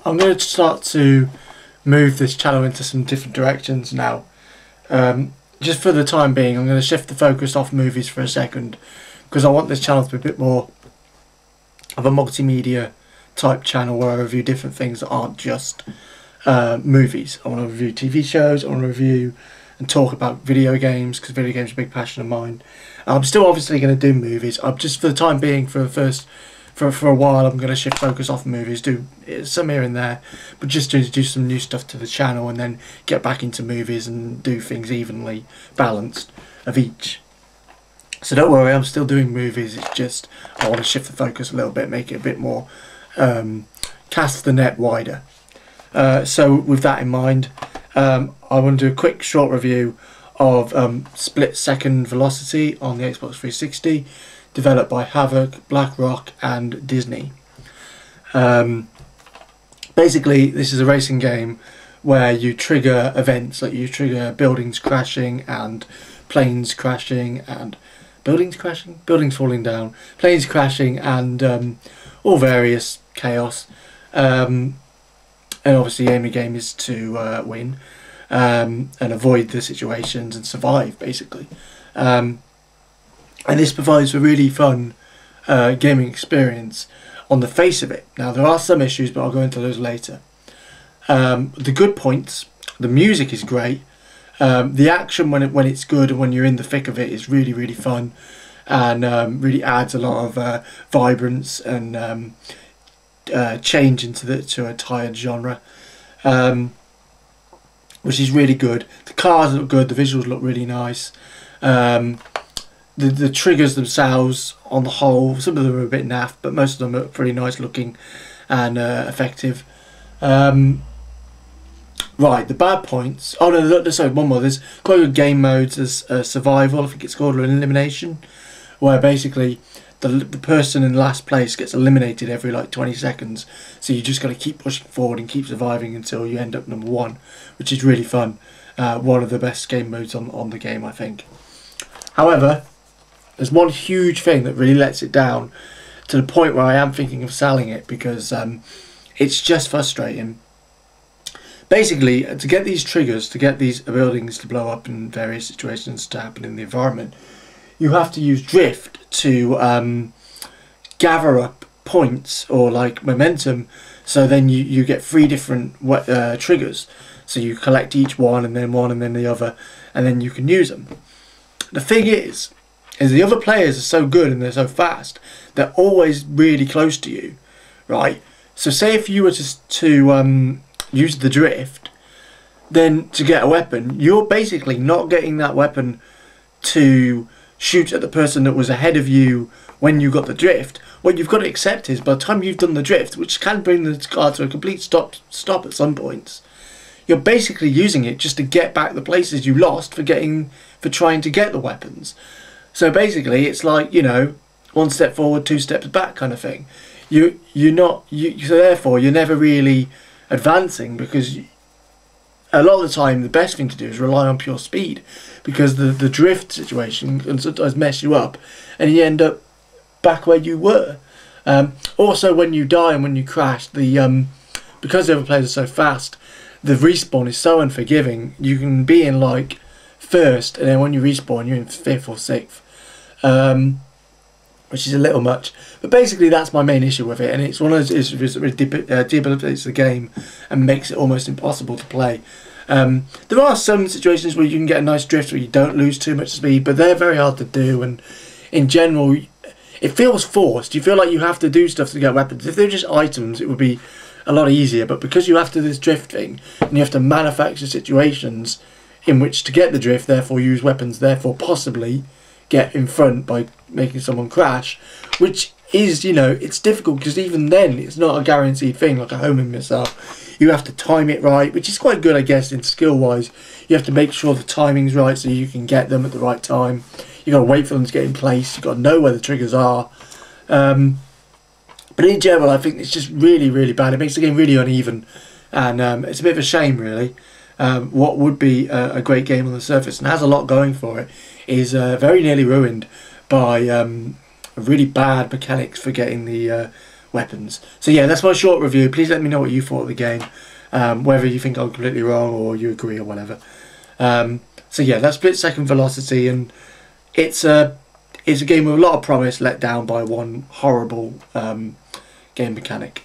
I'm going to start to move this channel into some different directions now. Just for the time being, I'm going to shift the focus off movies for a second, because I want this channel to be a bit more of a multimedia type channel where I review different things that aren't just movies. I want to review TV shows, I want to review and talk about video games, because video games are a big passion of mine. I'm still obviously going to do movies. I'm just, for the time being, for a while, I'm going to shift focus off movies, do some here and there, but just to introduce some new stuff to the channel and then get back into movies and do things evenly balanced of each. So don't worry, I'm still doing movies, it's just I want to shift the focus a little bit, make it a bit more, cast the net wider. So with that in mind, I want to do a quick short review of Split Second Velocity on the Xbox 360, developed by Havok, BlackRock and Disney. Basically, this is a racing game where you trigger events, like you trigger buildings crashing and planes crashing and buildings falling down, planes crashing and all various chaos. And obviously the aim of the game is to win and avoid the situations and survive, basically. And this provides a really fun gaming experience on the face of it. Now, there are some issues, but I'll go into those later. The good points: the music is great. The action, when it's good and when you're in the thick of it, is really, really fun, and really adds a lot of vibrance and change to a tired genre, which is really good. The cars look good. The visuals look really nice. The triggers themselves, on the whole, some of them are a bit naff, but most of them are pretty nice looking and effective. Right, the bad points. Oh no, sorry, one more. There's quite good game modes. There's survival, I think it's called, or an elimination, where basically the person in last place gets eliminated every like 20 seconds. So you just got to keep pushing forward and keep surviving until you end up number one, which is really fun. One of the best game modes on the game, I think. However, there's one huge thing that really lets it down, to the point where I am thinking of selling it, because it's just frustrating. Basically, to get these triggers, to get these buildings to blow up and various situations to happen in the environment, you have to use drift to gather up points or like momentum, so then you get 3 different triggers. So you collect each one and then the other, and then you can use them. The thing is the other players are so good and they're so fast, they're always really close to you, right? So say if you were to use the drift, then to get a weapon, you're basically not getting that weapon to shoot at the person that was ahead of you when you got the drift. What you've got to accept is, by the time you've done the drift, which can bring the car to a complete stop at some points, you're basically using it just to get back the places you lost for trying to get the weapons. So basically, it's like, you know, 1 step forward, 2 steps back kind of thing. So therefore you're never really advancing, because a lot of the time the best thing to do is rely on pure speed, because the drift situation can sometimes mess you up and you end up back where you were. Also, when you die and when you crash, because the other players are so fast, the respawn is so unforgiving. You can be in like 1st, and then when you respawn you're in 5th or 6th, which is a little much. But basically that's my main issue with it, and it's one of those issues that debilitates the game and makes it almost impossible to play. There are some situations where you can get a nice drift where you don't lose too much speed, but they're very hard to do, and in general it feels forced. You feel like you have to do stuff to get weapons. If they're just items, it would be a lot easier, but because you have to do this drift thing and you have to manufacture situations in which to get the drift, therefore use weapons, therefore possibly get in front by making someone crash, which is, you know, it's difficult, because even then it's not a guaranteed thing like a homing missile. You have to time it right, which is quite good, I guess, in skill wise. You have to make sure the timing's right so you can get them at the right time. You got to wait for them to get in place. You got to know where the triggers are. But in general, I think it's just really, really bad. It makes the game really uneven, and it's a bit of a shame, really. What would be a great game on the surface and has a lot going for it is very nearly ruined by really bad mechanics for getting the weapons. So yeah, that's my short review. Please let me know what you thought of the game, whether you think I'm completely wrong or you agree or whatever. So yeah, that's Split Second Velocity, and it's a game with a lot of promise let down by one horrible game mechanic.